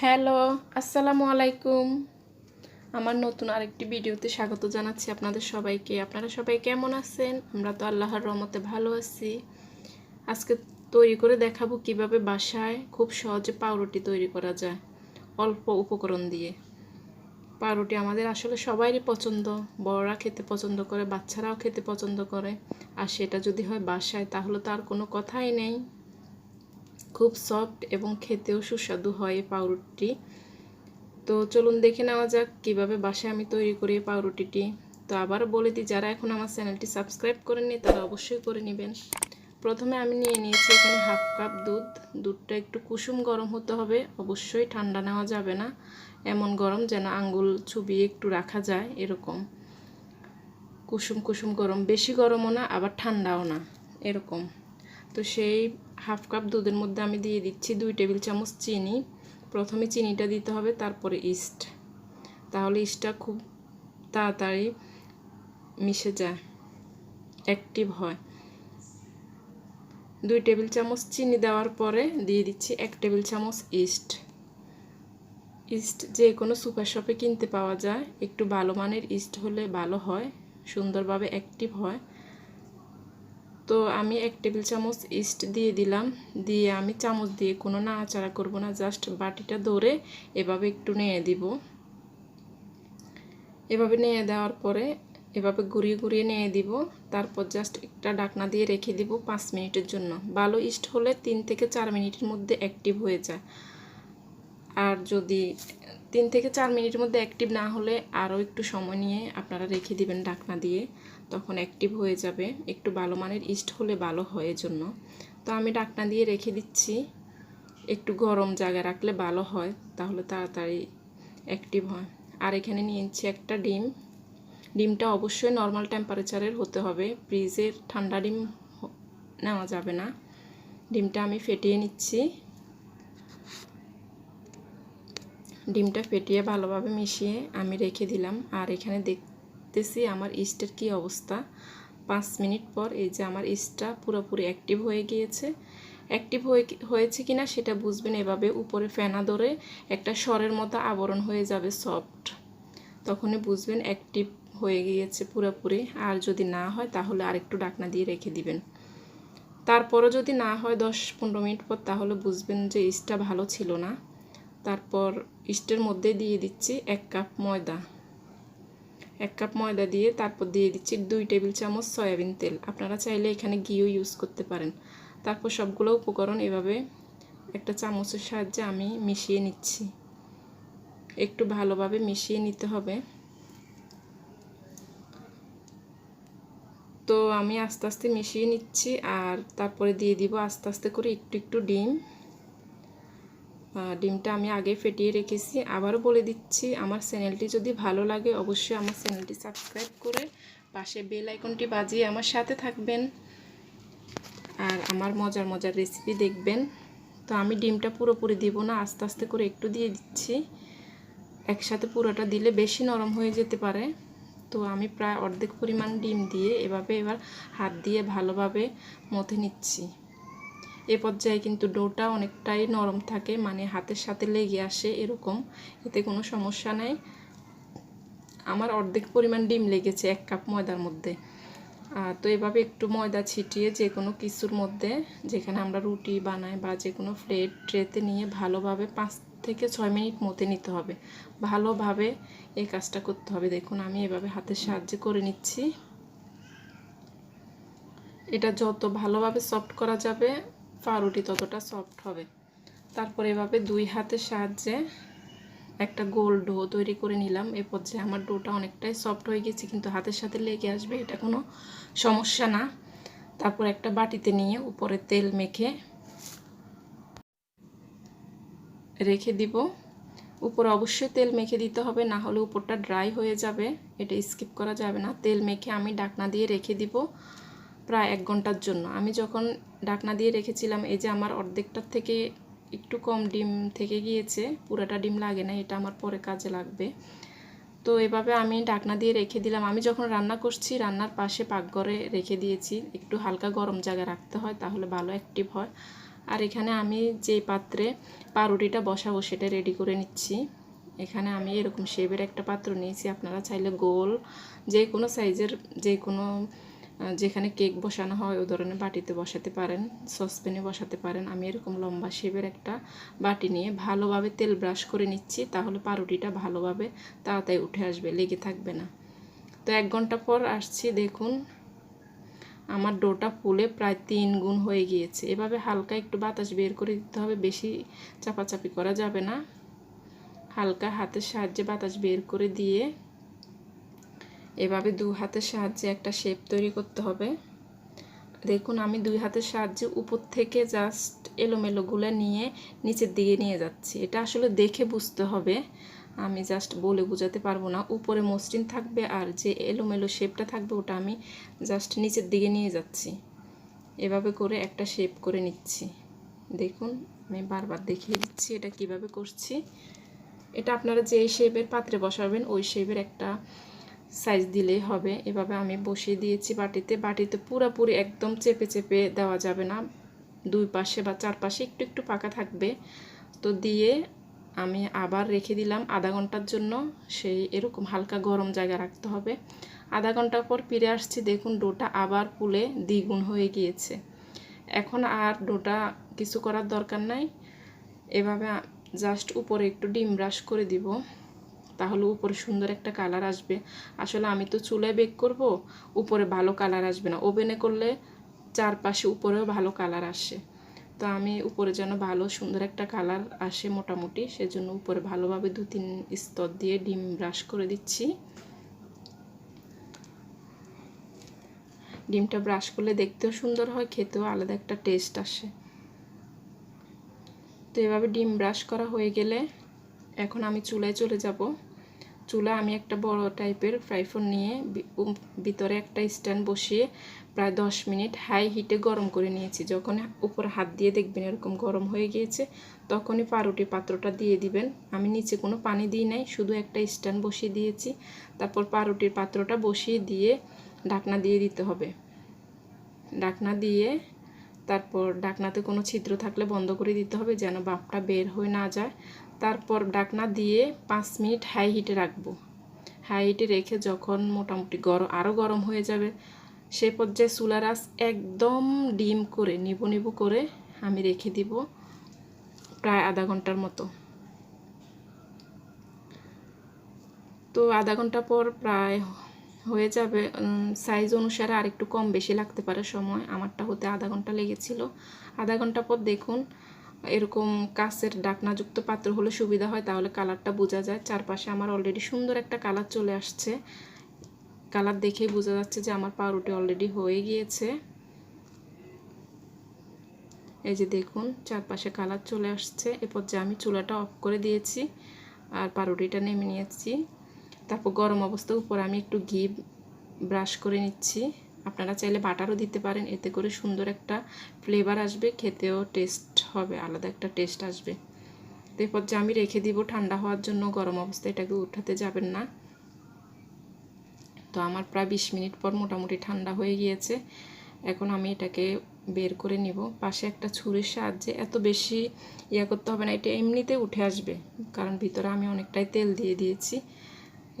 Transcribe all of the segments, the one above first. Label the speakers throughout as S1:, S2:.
S1: Hello, আসসালামু আলাইকুম। আমার নতুন আরেকটি ভিডিওতে স্বাগত জানাচ্ছি আপনাদের সবাইকে। আপনারা সবাই কেমন আছেন? আমরা তো আল্লাহর রহমতে ভালো আছি। আজকে তৈরি করে দেখাবো কিভাবে বাসায় খুব সহজে পাউরুটি তৈরি করা যায় অল্প উপকরণ দিয়ে। পাউরুটি আমাদের আসলে সবারই পছন্দ, বড়রা খেতে পছন্দ করে, বাচ্চারাও খেতে পছন্দ করে। আর সেটা যদি হয় বাসায় তাহলে তো আর কোনো কথাই নেই। খুব সফট এবং খেতেও সুস্বাদু হয় এই পাউরুটি। তো চলুন দেখে নেওয়া যাক কীভাবে বাসায় আমি তৈরি করি পাউরুটিটি। তো আবার বলে দিই, যারা এখন আমার চ্যানেলটি সাবস্ক্রাইব করেননি তারা অবশ্যই করে নেবেন। প্রথমে আমি নিয়ে নিয়েছি এখানে হাফ কাপ দুধ। দুধটা একটু কুসুম গরম হতে হবে, অবশ্যই ঠান্ডা নেওয়া যাবে না, এমন গরম যেন আঙ্গুল চুবিয়ে একটু রাখা যায়, এরকম কুসুম কুসুম গরম, বেশি গরমও না আবার ঠান্ডাও না, এরকম। তো সেই হাফ কাপ দুধের মধ্যে আমি দিয়ে দিচ্ছি 2 টেবিল চামচ চিনি। প্রথমে চিনিটা দিতে হবে, তারপরে ইস্ট, তাহলে ইস্টটা খুব তাড়াতাড়ি মিশে যায়, অ্যাক্টিভ হয়। 2 টেবিল চামচ চিনি দেওয়ার পরে দিয়ে দিচ্ছি 1 টেবিল চামচ ইস্ট। ইস্ট যে কোনো সুপার শপে কিনতে পাওয়া যায়, একটু ভালো মানের ইস্ট হলে ভালো হয়, সুন্দরভাবে অ্যাক্টিভ হয়। তো আমি 1 টেবিল চামচ ইস্ট দিয়ে দিলাম। দিয়ে আমি চামচ দিয়ে কোনো নাড়াচাড়া করব না, জাস্ট বাটিটা ধরে এভাবে একটু নেড়ে দিব। এভাবে নেড়ে দেওয়ার পরে এভাবে ঘুরিয়ে ঘুরিয়ে নেড়ে দিব। তারপর জাস্ট একটা ঢাকনা দিয়ে রেখে দিব 5 মিনিটের জন্য। ভালো ইস্ট হলে 3 থেকে 4 মিনিটের মধ্যে অ্যাক্টিভ হয়ে যায়। আর যদি 3 থেকে 4 মিনিটের মধ্যে অ্যাক্টিভ না হলে আরও একটু সময় নিয়ে আপনারা রেখে দিবেন ঢাকনা দিয়ে, তখন অ্যাক্টিভ হয়ে যাবে। একটু ভালো মানের ইস্ট হলে ভালো হয় এজন্য। তো আমি ঢাকনা দিয়ে রেখে দিচ্ছি। একটু গরম জায়গায় রাখলে ভালো হয়, তাহলে তাড়াতাড়ি অ্যাক্টিভ হয়। আর এখানে নিয়েছি একটা ডিম। ডিমটা অবশ্যই নর্মাল টেম্পারেচারের হতে হবে, ফ্রিজের ঠান্ডা ডিম নেওয়া যাবে না। ডিমটা আমি ফেটিয়ে নিচ্ছি। ডিমটা ফেটিয়ে ভালোভাবে মিশিয়ে আমি রেখে দিলাম। আর এখানে দেখতেছি আমার ইস্টের কি অবস্থা। 5 মিনিট পর এই যে আমার ইস্টটা পুরোপুরি অ্যাক্টিভ হয়ে গিয়েছে। অ্যাক্টিভ হয়েছে কিনা সেটা বুঝবেন এভাবে উপরে ফেনা ধরে একটা সরের মতো আবরণ হয়ে যাবে সফট, তখনই বুঝবেন অ্যাক্টিভ হয়ে গিয়েছে পুরোপুরি। আর যদি না হয় তাহলে আরেকটু ঢাকনা দিয়ে রেখে দিবেন। তারপরও যদি না হয় 10-15 মিনিট পর, তাহলে বুঝবেন যে ইস্টটা ভালো ছিল না। তারপর ইস্টের মধ্যে দিয়ে দিচ্ছি 1 কাপ ময়দা। 1 কাপ ময়দা দিয়ে তারপর দিয়ে দিচ্ছি 2 টেবিল চামচ সয়াবিন তেল। আপনারা চাইলে এখানে ঘিও ইউজ করতে পারেন। তারপর সবগুলো উপকরণ এভাবে একটা চামচের সাহায্যে আমি মিশিয়ে নিচ্ছি। একটু ভালোভাবে মিশিয়ে নিতে হবে। তো আমি আস্তে আস্তে মিশিয়ে নিচ্ছি। আর তারপরে দিয়ে দিব আস্তে আস্তে করে একটু একটু ডিম। ডিমটা আমি আগে ফেটিয়ে রেখেছি। আবারও বলে দিচ্ছি, আমার চ্যানেলটি যদি ভালো লাগে অবশ্যই আমার চ্যানেলটি সাবস্ক্রাইব করে পাশে বেল আইকনটি বাজিয়ে আমার সাথে থাকবেন আর আমার মজার মজার রেসিপি দেখবেন। তো আমি ডিমটা পুরোপুরি দিব না, আস্তে আস্তে করে একটু দিয়ে দিচ্ছি। একসাথে পুরোটা দিলে বেশি নরম হয়ে যেতে পারে। তো আমি প্রায় অর্ধেক পরিমাণ ডিম দিয়ে এভাবে এবার হাত দিয়ে ভালোভাবে মথে নিচ্ছি। এ পর্যায়ে কিন্তু ডোটা অনেকটাই নরম থাকে, মানে হাতের সাথে লেগে আসে এরকম, এতে কোনো সমস্যা নেই। আমার অর্ধেক পরিমাণ ডিম লেগেছে 1 কাপ ময়দার মধ্যে। তো এভাবে একটু ময়দা ছিটিয়ে যে কোনো কিছুর মধ্যে, যেখানে আমরা রুটি বানাই বা যে কোনো প্লেট ট্রেতে নিয়ে ভালোভাবে 5 থেকে 6 মিনিট মথে নিতে হবে। ভালোভাবে এই কাজটা করতে হবে। দেখুন আমি এভাবে হাতের সাহায্যে করে নিচ্ছি। এটা যত ভালোভাবে সফট করা যাবে পাউরুটি ততটা সফট হবে। তারপর এভাবে 2 হাতের সাহায্যে একটা গোল ডো তৈরি করে নিলাম। এ পর্যায়ে আমার ডোটা অনেকটাই সফট হয়ে গেছে, কিন্তু হাতের সাথে লেগে আসবে, এটা কোনো সমস্যা না। তারপর একটা বাটিতে নিয়ে উপরে তেল মেখে রেখে দিব। উপরে অবশ্যই তেল মেখে দিতে হবে, না হলে উপরটা ড্রাই হয়ে যাবে, এটা স্কিপ করা যাবে না। তেল মেখে আমি ঢাকনা দিয়ে রেখে দিব প্রায় 1 ঘন্টার জন্য। আমি যখন ঢাকনা দিয়ে রেখেছিলাম, এই যে আমার অর্ধেকটার থেকে একটু কম ডিম থেকে গিয়েছে, পুরোটা ডিম লাগে না, এটা আমার পরে কাজে লাগবে। তো এভাবে আমি ঢাকনা দিয়ে রেখে দিলাম। আমি যখন রান্না করছি রান্নার পাশে পাকঘরে রেখে দিয়েছি, একটু হালকা গরম জায়গায় রাখতে হয়, তাহলে ভালো অ্যাক্টিভ হয়। আর এখানে আমি যে পাত্রে পাউরুটিটা বসাবো সেটা রেডি করে নিচ্ছি। এখানে আমি এরকম শেপের একটা পাত্র নিয়েছি। আপনারা চাইলে গোল যে কোনো সাইজের যে কোনো যেখানে কেক বসানো হয় ওই ধরনের বাটিতে বসাতে পারেন, সসপ্যানে বসাতে পারেন। আমি এরকম লম্বা শেপের একটা বাটি নিয়ে ভালোভাবে তেল ব্রাশ করে নিচ্ছি, তাহলে পাউরুটিটা ভালোভাবে তাড়াতাড়ি উঠে আসবে, লেগে থাকবে না। তো 1 ঘন্টা পর আসছি, দেখুন আমার ডোটা ফুলে প্রায় 3 গুণ হয়ে গিয়েছে। এভাবে হালকা একটু বাতাস বের করে দিতে হবে, বেশি চাপাচাপি করা যাবে না। হালকা হাতের সাহায্যে বাতাস বের করে দিয়ে এভাবে 2 হাতের সাহায্যে একটা শেপ তৈরি করতে হবে। দেখুন আমি 2 হাতের সাহায্যে উপর থেকে জাস্ট এলোমেলো গুলা নিয়ে নিচের দিকে নিয়ে যাচ্ছি। এটা আসলে দেখে বুঝতে হবে, আমি জাস্ট বলে বোঝাতে পারবো না। উপরে মসৃণ থাকবে আর যে এলোমেলো শেপটা থাকবে ওটা আমি জাস্ট নিচের দিকে নিয়ে যাচ্ছি। এভাবে করে একটা শেপ করে নিচ্ছি। দেখুন আমি বারবার দেখিয়ে দিচ্ছি এটা কিভাবে করছি। এটা আপনারা যে শেপের পাত্রে বসাবেন ওই শেপের একটা সাইজ দিলেই হবে। এভাবে আমি বসিয়ে দিয়েছি বাটিতে পুরোপুরি একদম চেপে চেপে দেওয়া যাবে না, 2 পাশে বা 4 পাশে একটু একটু পাকা থাকবে। তো দিয়ে আমি আবার রেখে দিলাম আধা ঘন্টার জন্য। সেই এরকম হালকা গরম জায়গায় রাখতে হবে। আধা ঘন্টা পর ফিরে আসছি, দেখুন ডোটা আবার ফুলে দ্বিগুণ হয়ে গিয়েছে। এখন আর ডোটা কিছু করার দরকার নাই। এভাবে জাস্ট উপরে একটু ডিম ব্রাশ করে দিব, তাহলে উপরে সুন্দর একটা কালার আসবে। আসলে আমি তো চুলায় বেক করব, উপরে ভালো কালার আসবে না। ওভেনে করলে চারপাশে উপরেও ভালো কালার আসে। তো আমি উপরে যেন ভালো সুন্দর একটা কালার আসে মোটামুটি, সেজন্য উপরে ভালোভাবে 2-3 স্তর দিয়ে ডিম ব্রাশ করে দিচ্ছি। ডিমটা ব্রাশ করলে দেখতেও সুন্দর হয়, খেতেও আলাদা একটা টেস্ট আসে। তো এভাবে ডিম ব্রাশ করা হয়ে গেলে এখন আমি চুলায় চলে যাব। চুলা আমি একটা বড় টাইপের ফ্রাই প্যান নিয়ে ভিতরে একটা স্ট্যান্ড বসিয়ে প্রায় 10 মিনিট হাই হিটে গরম করে নিয়েছি। যখন উপরে হাত দিয়ে দেখবেন এরকম গরম হয়ে গিয়েছে, তখনই পাউরুটির পাত্রটা দিয়ে দিবেন। আমি নিচে কোনো পানি দিই নাই, শুধু একটা স্ট্যান্ড বসিয়ে দিয়েছি। তারপর পাউরুটির পাত্রটা বসিয়ে দিয়ে ঢাকনা দিয়ে দিতে হবে। ঢাকনা দিয়ে তারপর ঢাকনাতে কোনো ছিদ্র থাকলে বন্ধ করে দিতে হবে, যেন ভাপটা বের হয়ে না যায়। তারপর ঢাকনা দিয়ে 5 মিনিট হাই হিটে রাখবো। হাই হিটে রেখে যখন মোটামুটি আরও গরম হয়ে যাবে, সেই পর্যায়ে চুলার আঁচ একদম ডিম করে নিবু করে আমি রেখে দিব প্রায় আধা ঘন্টার মতো। তো আধা ঘন্টা পর প্রায় হয়ে যাবে। সাইজ অনুসারে আর একটু কম বেশি লাগতে পারে সময়, আমারটা হতে আধা ঘন্টা লেগেছিল। আধা ঘন্টা পর দেখুন এরকম কাচের ঢাকনাযুক্ত পাত্র হলে সুবিধা হয়, তাহলে কালারটা বোঝা যায়। চারপাশে আমার অলরেডি সুন্দর একটা কালার চলে আসছে। কালার দেখেই বোঝা যাচ্ছে যে আমার পাউরুটি অলরেডি হয়ে গিয়েছে। এই যে দেখুন চারপাশে কালার চলে আসছে। এরপর যে আমি চুলাটা অফ করে দিয়েছি আর পাউরুটিটা নেমে নিয়েছি। তারপর গরম অবস্থার উপর আমি একটু ঘি ব্রাশ করে নিচ্ছি। আপনারা চাইলে বাটারও দিতে পারেন, এতে করে সুন্দর একটা ফ্লেভার আসবে, খেতেও টেস্ট হবে, আলাদা একটা টেস্ট আসবে। এরপর যে আমি রেখে দিব ঠান্ডা হওয়ার জন্য। গরম অবস্থায় এটাকে উঠাতে যাবেন না। তো আমার প্রায় 20 মিনিট পর মোটামুটি ঠান্ডা হয়ে গিয়েছে। এখন আমি এটাকে বের করে নিব। পাশে একটা ছুরির সাহায্যে, এত বেশি করতে হবে না, এটা এমনিতে উঠে আসবে, কারণ ভিতরে আমি অনেকটাই তেল দিয়ে দিয়েছি।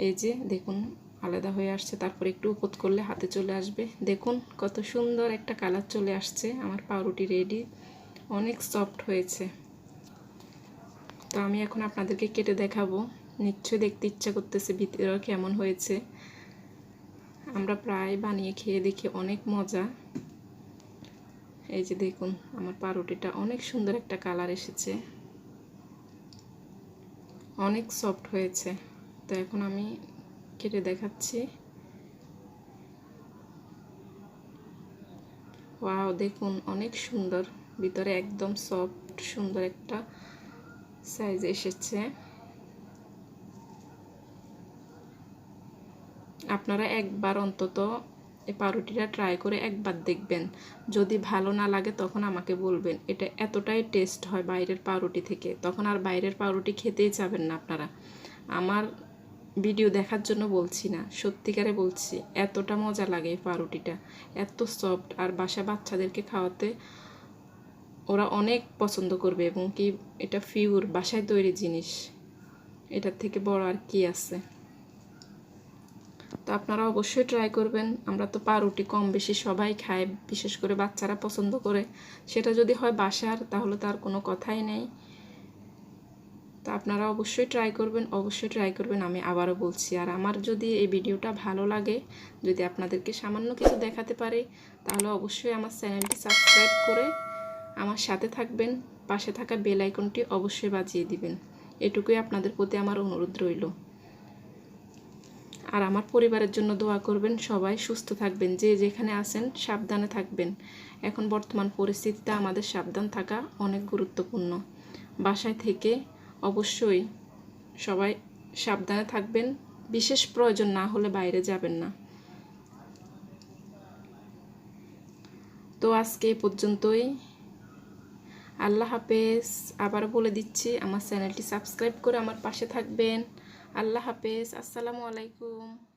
S1: এই যে দেখুন আলাদা হয়ে আসছে। তারপর একটু উপর করলে হাতে চলে আসবে। দেখুন কত সুন্দর একটা কালার চলে আসছে। আমার পাউরুটি রেডি, অনেক সফট হয়েছে। তো আমি এখন আপনাদেরকে কেটে দেখাবো। নিশ্চয়ই দেখতে ইচ্ছা করতেছে ভিতরে কেমন হয়েছে। আমরা প্রায় বানিয়ে খেয়ে দেখি অনেক মজা। এই যে দেখুন আমার পাউরুটিটা অনেক সুন্দর একটা কালার এসেছে, অনেক সফট হয়েছে। তো এখন আমি কেটে দেখাচ্ছি। ওয়াও, দেখুন অনেক সুন্দর, ভিতরে একদম সফট সুন্দর একটা সাইজ এসেছে। আপনারা একবার অন্তত এই পাউরুটিটা ট্রাই করে একবার দেখবেন। যদি ভালো না লাগে তখন আমাকে বলবেন। এটা এতটাই টেস্ট হয় বাইরের পাউরুটি থেকে, তখন আর বাইরের পাউরুটি খেতেই চাবেন না আপনারা। আমার ভিডিও দেখার জন্য বলছি না, সত্যিকারে বলছি, এতটা মজা লাগে এই পাউরুটিটা, এত সফট। আর বাচ্চাদেরকে খাওয়াতে ওরা অনেক পছন্দ করবে এবং কি এটা পিওর বাসায় তৈরি জিনিস, এটার থেকে বড় আর কি আছে। তো আপনারা অবশ্যই ট্রাই করবেন। আমরা তো পাউরুটি কম বেশি সবাই খায়, বিশেষ করে বাচ্চারা পছন্দ করে। সেটা যদি হয় বাসার তাহলে তার কোনো কথাই নেই। তো আপনারা অবশ্যই ট্রাই করবেন, অবশ্যই ট্রাই করবেন, আমি আবারও বলছি। আর আমার যদি এই ভিডিওটা ভালো লাগে, যদি আপনাদেরকে সামান্য কিছু দেখাতে পারি, তাহলে অবশ্যই আমার চ্যানেলটি সাবস্ক্রাইব করে আমার সাথে থাকবেন। পাশে থাকা বেল আইকনটি অবশ্যই বাজিয়ে দিবেন। এটুকুই আপনাদের প্রতি আমার অনুরোধ রইল। আর আমার পরিবারের জন্য দোয়া করবেন। সবাই সুস্থ থাকবেন, যে যেখানে আছেন সাবধানে থাকবেন। এখন বর্তমান পরিস্থিতিতে আমাদের সাবধান থাকা অনেক গুরুত্বপূর্ণ। বাসায় থেকে অবশ্যই সবাই সাবধানে থাকবেন, বিশেষ প্রয়োজন না হলে বাইরে যাবেন না। তো আজকে এই পর্যন্তই। আল্লাহ হাফেজ। আবারও বলে দিচ্ছি, আমার চ্যানেলটি সাবস্ক্রাইব করে আমার পাশে থাকবেন। আল্লাহ হাফেজ। আসসালামু আলাইকুম।